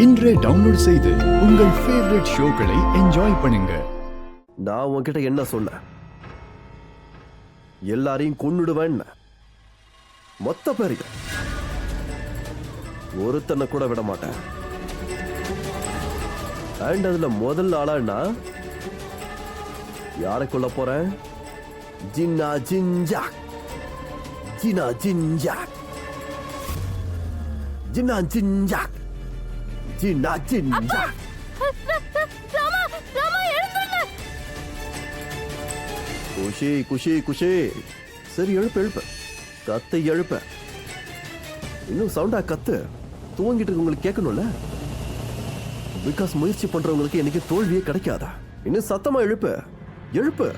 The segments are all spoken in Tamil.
இன்றே டவுன்லோட் செய்து உங்கள் ஃபேவரட் ஷோக்களை என்ஜாய் பண்ணுங்க. நான் உன்கிட்ட என்ன சொன்னேன்? எல்லாரையும் கொன்னுடுவேன். மொத்த பேரையும் ஒருத்தனை கூட விட மாட்டேன். அண்ட் அதுல முதல் ஆளான்னா யாரை கொல்ல போறேன்? ஜின்னா ஜின்ஜாக், ஜினா ஜின்ஜாக், ஜின்னா ஜின்ஜாக், ஜின்னா ஜின்ஜாக். குஷி குஷி குஷி. சரி, எழுப்ப எழுப்ப, கத்தை எழுப்ப. இன்னும் சவுண்டா கத்து. தூங்கிட்டு இருக்கவங்களுக்கு கேட்கணும்ல. பிகாஸ் முயற்சி பண்றவங்களுக்கு எனக்கு தோல்வியே கிடைக்காதா. இன்னும் சத்தமா எழுப்ப எழுப்ப.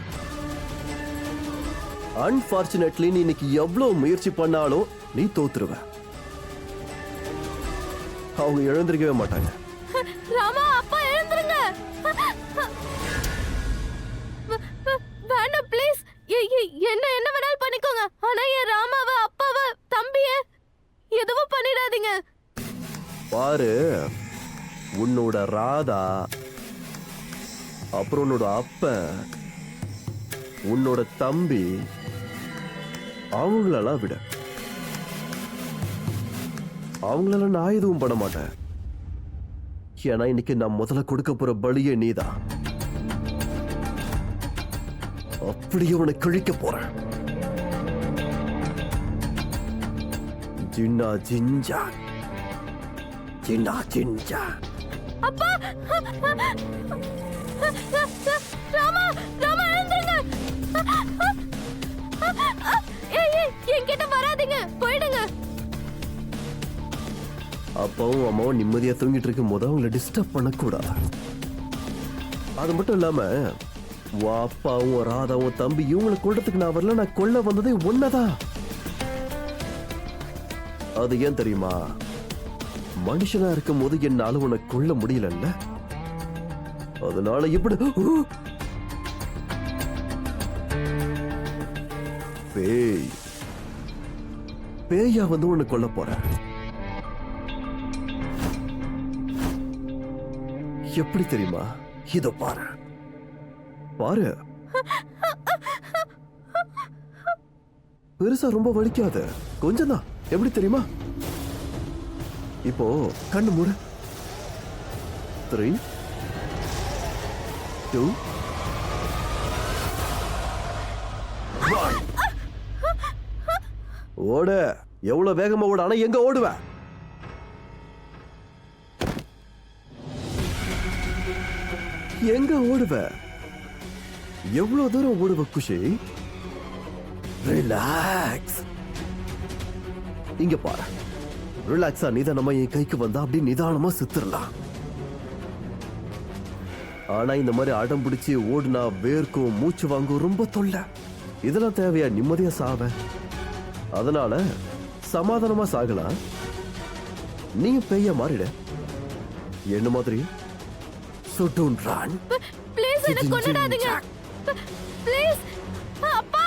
அன்பார்ச்சுனேட்லி நீ இன்னைக்கு எவ்வளவு முயற்சி பண்ணாலும் நீ தோத்துருவ. அவங்க எழுந்திருக்கவே மாட்டாங்க. ராமா, அப்பா எழுந்திருங்க. வேண்டாம் ப்ளீஸ். என்ன வேணாலும் பண்ணிக்கோங்க. ஆனா என் ராமாவை, அப்பாவை, தம்பிய எதுவும் பண்ணிடாதீங்க. பாரு, உன்னோட ராதா, அப்புறம் உன்னோட அப்பன், உன்னோட தம்பி, அவங்களெல்லாம் விட அவங்களெல்லாம் நான் எதுவும் பண்ண மாட்டேன். ஏன்னா இன்னைக்கு நான் முதல்ல கொடுக்க போற பலியே நீதான். அப்படியே உன்னை கிழிக்க போறேன். ஜின்னா ஜின்ஜா, ஜின்னா ஜின்ஜா. அப்பா, ராமா, ராமா எழுந்திருங்க. என்கிட்ட வராதீங்க, போயிடுங்க. அப்பாவும் அம்மாவும் நிம்மதியா தூங்கிட்டு இருக்கும் போது அவங்களை டிஸ்டர்ப் பண்ணக்கூடாது. அது மட்டும் இல்லாம அப்பாவும் ராதாவும் தம்பி இவங்களை கொல்றதுக்கு நான் வரல. நான் கொல்ல வந்ததே ஒன்னதான். அது ஏன் தெரியுமா? மனுஷனா இருக்கும் போது என்னால உன்னை கொல்ல முடியலல்ல. அதனால இப்படி பேய் பேயா வந்து உன்னை கொல்ல போற. எப்படி தெரியுமா? இதோ பாரு பாரு. பெருசா ரொம்ப வலிக்காது, கொஞ்சம் தான். எப்படி தெரியுமா? இப்போ கண்ணு மூடு. 3, 2, 1. ஓட. எவ்வளவு வேகமா ஓட. ஆனா எங்க ஓடுவ? எங்க ஓடுவ? எவ்வளவு தூரம் ஓடுவ குஷி? ரிலாக்ஸ். இங்க பாரு. ரிலாக்ஸா நிதானமா என் கைக்கு வந்தா அப்படி நிதானமா சுத்திரலாம். ஆனா இந்த மாதிரி அடம் பிடிச்சி ஓடுனா வேர்க்கும், மூச்சு வாங்கும், ரொம்ப தொல்லை. இதெல்லாம் தேவையா? நிம்மதியா சாவ. அதனால சமாதானமா சாகலாம். நீங்க பேய மாறிட என்ன மாதிரி. So don't run. ப்ளீஸ், என்ன கொன்னுடாதீங்க. ப்ளீஸ் அப்பா.